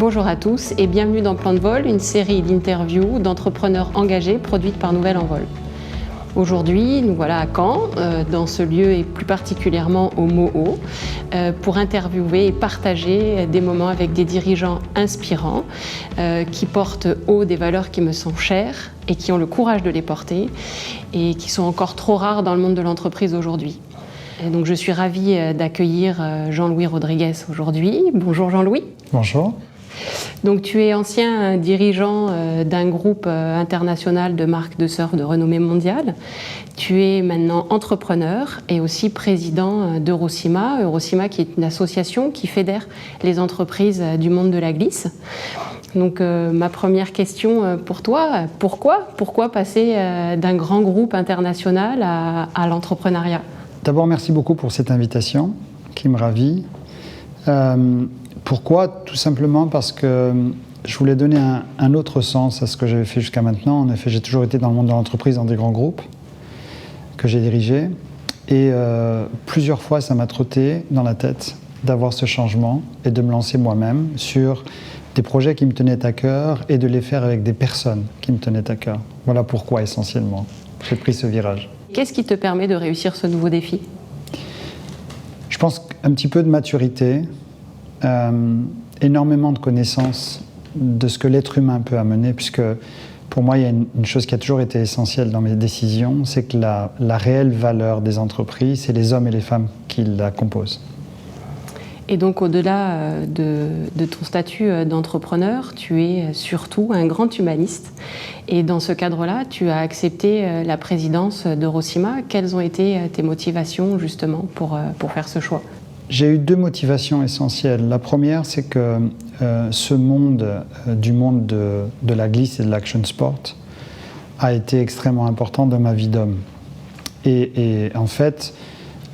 Bonjour à tous et bienvenue dans Plan de Vol, une série d'interviews d'entrepreneurs engagés produites par Nouvelle Envol. Aujourd'hui, nous voilà à Caen, dans ce lieu et plus particulièrement au MOO, pour interviewer et partager des moments avec des dirigeants inspirants qui portent haut des valeurs qui me sont chères et qui ont le courage de les porter et qui sont encore trop rares dans le monde de l'entreprise aujourd'hui. Et donc je suis ravie d'accueillir Jean-Louis Rodriguez aujourd'hui. Bonjour Jean-Louis. Bonjour. Donc tu es ancien dirigeant d'un groupe international de marques de surf de renommée mondiale. Tu es maintenant entrepreneur et aussi président d'Eurocima. Eurocima qui est une association qui fédère les entreprises du monde de la glisse. Donc ma première question pour toi, pourquoi passer d'un grand groupe international à l'entrepreneuriat ? D'abord, merci beaucoup pour cette invitation qui me ravit. Pourquoi ? Tout simplement parce que je voulais donner un autre sens à ce que j'avais fait jusqu'à maintenant. En effet, j'ai toujours été dans le monde de l'entreprise, dans des grands groupes que j'ai dirigés. Et plusieurs fois, ça m'a trotté dans la tête d'avoir ce changement et de me lancer moi-même sur des projets qui me tenaient à cœur et de les faire avec des personnes qui me tenaient à cœur. Voilà pourquoi, essentiellement, j'ai pris ce virage. Qu'est-ce qui te permet de réussir ce nouveau défi ? Je pense qu'un petit peu de maturité, énormément de connaissances de ce que l'être humain peut amener, puisque pour moi, il y a une chose qui a toujours été essentielle dans mes décisions, c'est que la réelle valeur des entreprises, c'est les hommes et les femmes qui la composent. Et donc, au-delà de ton statut d'entrepreneur, tu es surtout un grand humaniste. Et dans ce cadre-là, tu as accepté la présidence d'Eurocima. Quelles ont été tes motivations, justement, pour faire ce choix ? J'ai eu deux motivations essentielles. La première, c'est que ce monde, du monde de la glisse et de l'action sport, a été extrêmement important dans ma vie d'homme. Et en fait,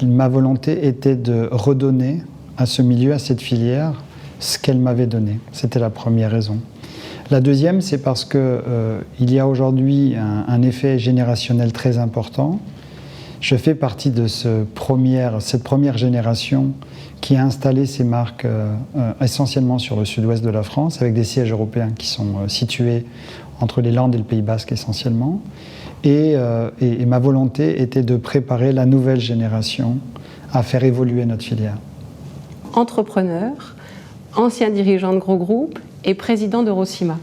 ma volonté était de redonner à ce milieu, à cette filière, ce qu'elle m'avait donné. C'était la première raison. La deuxième, c'est parce qu'il y a aujourd'hui un effet générationnel très important. Je fais partie de cette première génération qui a installé ses marques essentiellement sur le sud-ouest de la France, avec des sièges européens qui sont situés entre les Landes et le Pays Basque essentiellement. Et ma volonté était de préparer la nouvelle génération à faire évoluer notre filière. Entrepreneur, ancien dirigeant de gros groupes et président d'Eurocima.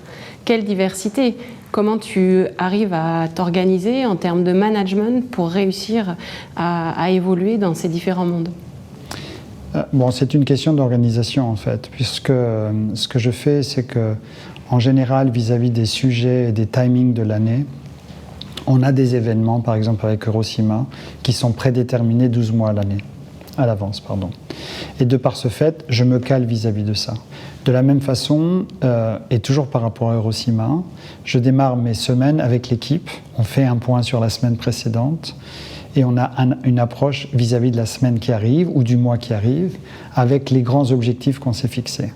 Quelle diversité! Comment tu arrives à t'organiser en termes de management pour réussir à évoluer dans ces différents mondes? Bon, c'est une question d'organisation en fait, puisque ce que je fais, c'est que en général, vis-à-vis des sujets et des timings de l'année, on a des événements, par exemple avec Eurocima, qui sont prédéterminés 12 mois à l'avance. Et de par ce fait, je me cale vis-à-vis de ça. De la même façon, et toujours par rapport à Eurocima, je démarre mes semaines avec l'équipe, on fait un point sur la semaine précédente, et on a une approche vis-à-vis de la semaine qui arrive, ou du mois qui arrive, avec les grands objectifs qu'on s'est fixés.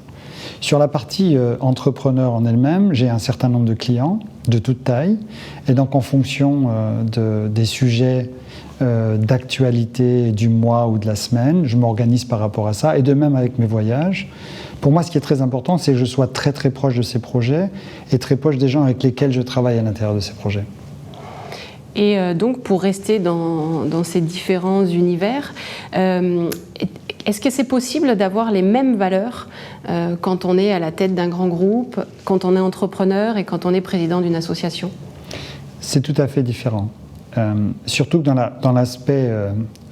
Sur la partie entrepreneur en elle-même, j'ai un certain nombre de clients, de toute taille, et donc en fonction des sujets d'actualité du mois ou de la semaine, je m'organise par rapport à ça, et de même avec mes voyages. Pour moi, ce qui est très important, c'est que je sois très très proche de ces projets et très proche des gens avec lesquels je travaille à l'intérieur de ces projets. Et donc, pour rester dans ces différents univers, est-ce que c'est possible d'avoir les mêmes valeurs quand on est à la tête d'un grand groupe, quand on est entrepreneur et quand on est président d'une association ? C'est tout à fait différent. Surtout que dans l'aspect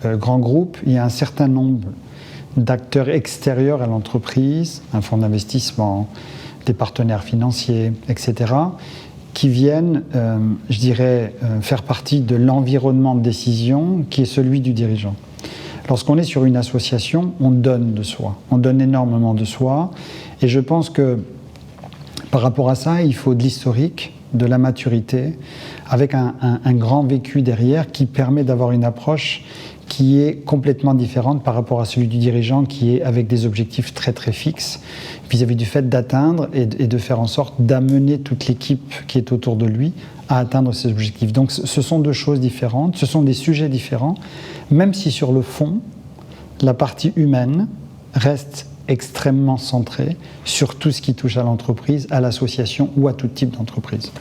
grand groupe, il y a un certain nombre d'acteurs extérieurs à l'entreprise, un fonds d'investissement, des partenaires financiers, etc., qui viennent, faire partie de l'environnement de décision qui est celui du dirigeant. Lorsqu'on est sur une association, on donne de soi, on donne énormément de soi, et je pense que par rapport à ça, il faut de l'historique, de la maturité, avec un grand vécu derrière qui permet d'avoir une approche qui est complètement différente par rapport à celui du dirigeant qui est avec des objectifs très très fixes vis-à-vis du fait d'atteindre et de faire en sorte d'amener toute l'équipe qui est autour de lui à atteindre ces objectifs. Donc ce sont deux choses différentes, ce sont des sujets différents, même si sur le fond, la partie humaine reste extrêmement centré sur tout ce qui touche à l'entreprise, à l'association ou à tout type d'entreprise.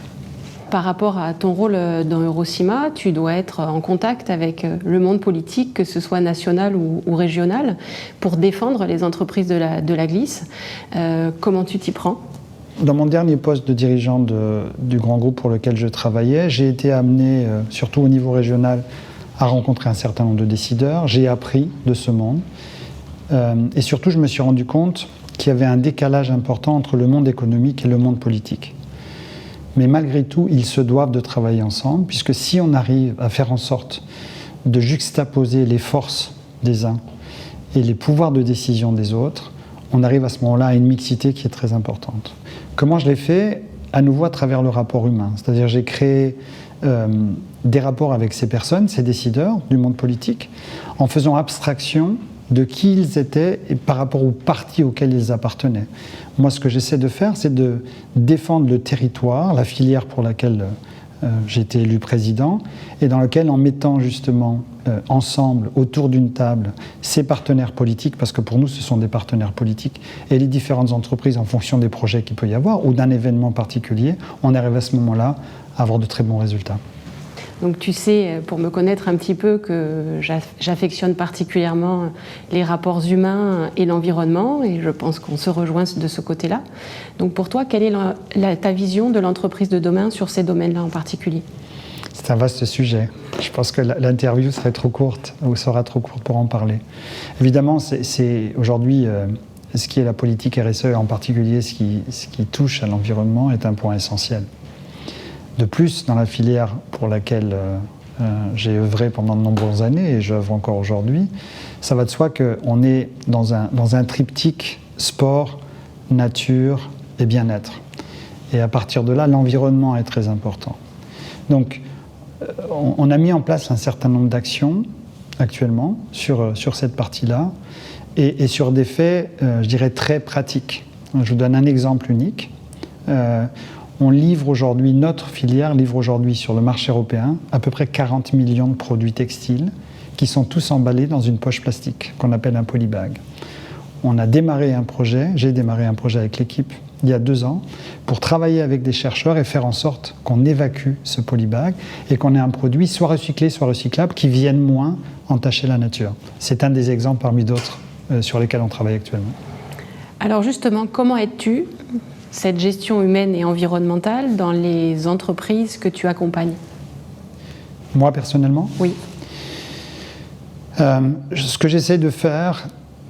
Par rapport à ton rôle dans Eurocima, tu dois être en contact avec le monde politique, que ce soit national ou régional, pour défendre les entreprises de la glisse. Comment tu t'y prends ? Dans mon dernier poste de dirigeant du grand groupe pour lequel je travaillais, j'ai été amené, surtout au niveau régional, à rencontrer un certain nombre de décideurs. J'ai appris de ce monde. Et surtout, je me suis rendu compte qu'il y avait un décalage important entre le monde économique et le monde politique. Mais malgré tout, ils se doivent de travailler ensemble, puisque si on arrive à faire en sorte de juxtaposer les forces des uns et les pouvoirs de décision des autres, on arrive à ce moment-là à une mixité qui est très importante. Comment je l'ai fait ? À nouveau à travers le rapport humain. C'est-à-dire j'ai créé des rapports avec ces personnes, ces décideurs du monde politique, en faisant abstraction de qui ils étaient et par rapport aux partis auxquels ils appartenaient. Moi, ce que j'essaie de faire, c'est de défendre le territoire, la filière pour laquelle j'ai été élu président, et dans lequel, en mettant justement ensemble, autour d'une table, ces partenaires politiques, parce que pour nous, ce sont des partenaires politiques, et les différentes entreprises, en fonction des projets qu'il peut y avoir, ou d'un événement particulier, on arrive à ce moment-là à avoir de très bons résultats. Donc tu sais, pour me connaître un petit peu, que j'affectionne particulièrement les rapports humains et l'environnement, et je pense qu'on se rejoint de ce côté-là. Donc pour toi, quelle est ta vision de l'entreprise de demain sur ces domaines-là en particulier ? C'est un vaste sujet. Je pense que l'interview serait trop courte, ou sera trop courte pour en parler. Évidemment, c'est aujourd'hui, ce qui est la politique RSE, en particulier ce qui touche à l'environnement, est un point essentiel. De plus, dans la filière pour laquelle j'ai œuvré pendant de nombreuses années, et j'œuvre encore aujourd'hui, ça va de soi qu'on est dans un triptyque sport, nature et bien-être. Et à partir de là, l'environnement est très important. Donc, on a mis en place un certain nombre d'actions actuellement sur cette partie-là, et sur des faits, je dirais, très pratiques. Je vous donne un exemple unique. Notre filière livre aujourd'hui sur le marché européen à peu près 40 millions de produits textiles qui sont tous emballés dans une poche plastique qu'on appelle un polybag. J'ai démarré un projet avec l'équipe il y a 2 ans pour travailler avec des chercheurs et faire en sorte qu'on évacue ce polybag et qu'on ait un produit soit recyclé, soit recyclable qui vienne moins entacher la nature. C'est un des exemples parmi d'autres sur lesquels on travaille actuellement. Alors justement, comment aides-tu cette gestion humaine et environnementale dans les entreprises que tu accompagnes ? Moi, personnellement ? Oui. Ce que j'essaie de faire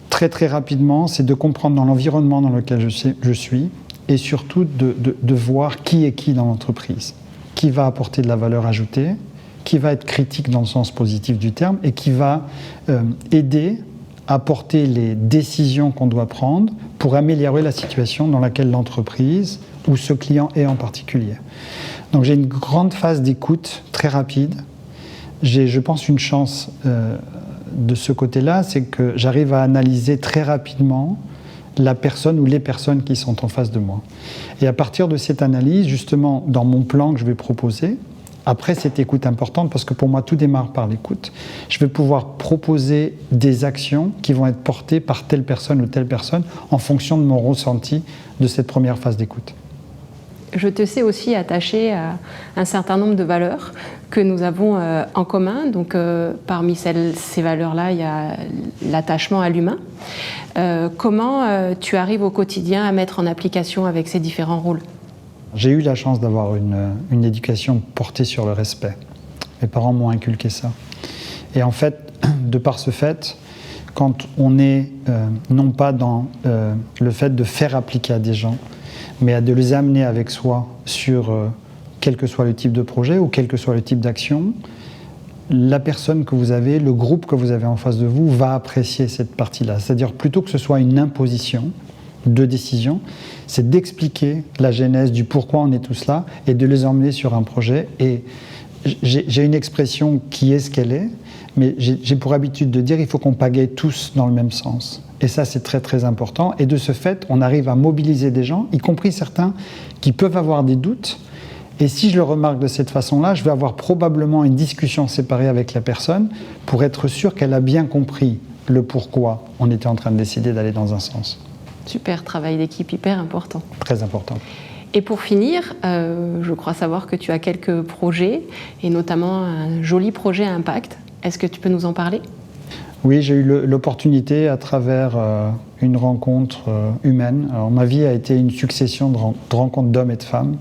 très très rapidement, c'est de comprendre dans l'environnement dans lequel je suis et surtout de voir qui est qui dans l'entreprise. Qui va apporter de la valeur ajoutée, qui va être critique dans le sens positif du terme et qui va aider à porter les décisions qu'on doit prendre pour améliorer la situation dans laquelle l'entreprise ou ce client est en particulier. Donc j'ai une grande phase d'écoute très rapide. J'ai, je pense, une chance de ce côté-là, c'est que j'arrive à analyser très rapidement la personne ou les personnes qui sont en face de moi. Et à partir de cette analyse, justement, dans mon plan que je vais proposer, après cette écoute importante, parce que pour moi tout démarre par l'écoute, je vais pouvoir proposer des actions qui vont être portées par telle personne ou telle personne en fonction de mon ressenti de cette première phase d'écoute. Je te sais aussi attaché à un certain nombre de valeurs que nous avons en commun. Donc, parmi ces valeurs-là, il y a l'attachement à l'humain. Comment tu arrives au quotidien à mettre en application avec ces différents rôles ? J'ai eu la chance d'avoir une éducation portée sur le respect. Mes parents m'ont inculqué ça. Et en fait, de par ce fait, quand on est non pas dans le fait de faire appliquer à des gens, mais de les amener avec soi sur quel que soit le type de projet ou quel que soit le type d'action, la personne que vous avez, le groupe que vous avez en face de vous va apprécier cette partie-là. C'est-à-dire plutôt que ce soit une imposition de décision, c'est d'expliquer la genèse du pourquoi on est tous là et de les emmener sur un projet. Et j'ai une expression qui est ce qu'elle est, mais j'ai pour habitude de dire il faut qu'on pagaille tous dans le même sens. Et ça, c'est très très important. Et de ce fait, on arrive à mobiliser des gens, y compris certains qui peuvent avoir des doutes. Et si je le remarque de cette façon-là, je vais avoir probablement une discussion séparée avec la personne pour être sûr qu'elle a bien compris le pourquoi on était en train de décider d'aller dans un sens. Super, travail d'équipe hyper important. Très important. Et pour finir, je crois savoir que tu as quelques projets, et notamment un joli projet à impact. Est-ce que tu peux nous en parler ? Oui, j'ai eu l'opportunité à travers une rencontre humaine. Alors, ma vie a été une succession de rencontres d'hommes et de femmes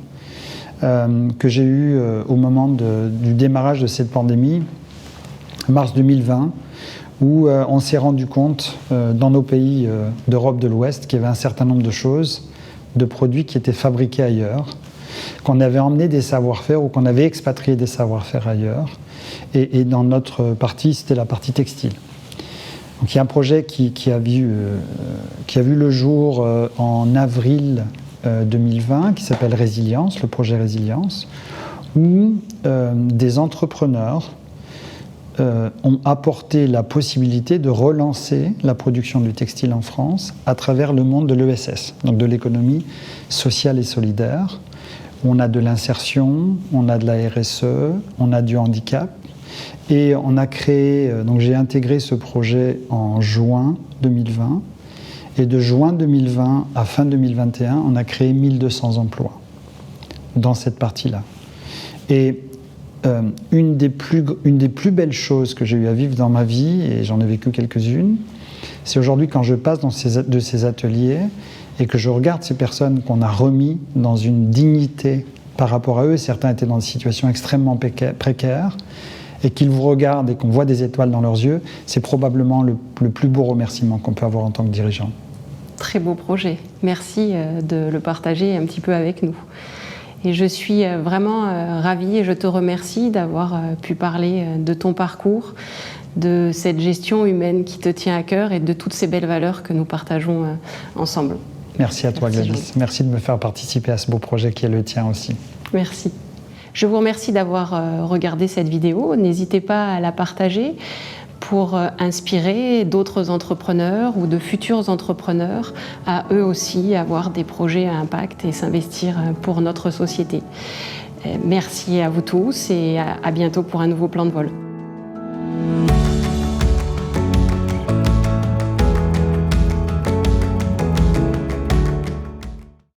que j'ai eues au moment du démarrage de cette pandémie, mars 2020, où on s'est rendu compte dans nos pays d'Europe de l'Ouest qu'il y avait un certain nombre de choses, de produits qui étaient fabriqués ailleurs, qu'on avait emmené des savoir-faire ou qu'on avait expatrié des savoir-faire ailleurs. Et dans notre partie, c'était la partie textile. Donc, il y a un projet qui a vu le jour en avril 2020, qui s'appelle Résilience, le projet Résilience, où des entrepreneurs ont apporté la possibilité de relancer la production du textile en France à travers le monde de l'ESS, donc de l'économie sociale et solidaire. On a de l'insertion, on a de la RSE, on a du handicap. Et on a créé, donc j'ai intégré ce projet en juin 2020. Et de juin 2020 à fin 2021, on a créé 1200 emplois dans cette partie-là. Et une des plus belles choses que j'ai eu à vivre dans ma vie, et j'en ai vécu quelques-unes, c'est aujourd'hui quand je passe de ces ateliers et que je regarde ces personnes qu'on a remis dans une dignité par rapport à eux. Certains étaient dans des situations extrêmement précaires, et qu'ils vous regardent et qu'on voit des étoiles dans leurs yeux, c'est probablement le plus beau remerciement qu'on peut avoir en tant que dirigeant. Très beau projet. Merci de le partager un petit peu avec nous. Et je suis vraiment ravie et je te remercie d'avoir pu parler de ton parcours, de cette gestion humaine qui te tient à cœur et de toutes ces belles valeurs que nous partageons ensemble. Merci à toi, Gladys. Merci de me faire participer à ce beau projet qui est le tien aussi. Merci. Je vous remercie d'avoir regardé cette vidéo. N'hésitez pas à la partager pour inspirer d'autres entrepreneurs ou de futurs entrepreneurs à eux aussi avoir des projets à impact et s'investir pour notre société. Merci à vous tous et à bientôt pour un nouveau plan de vol.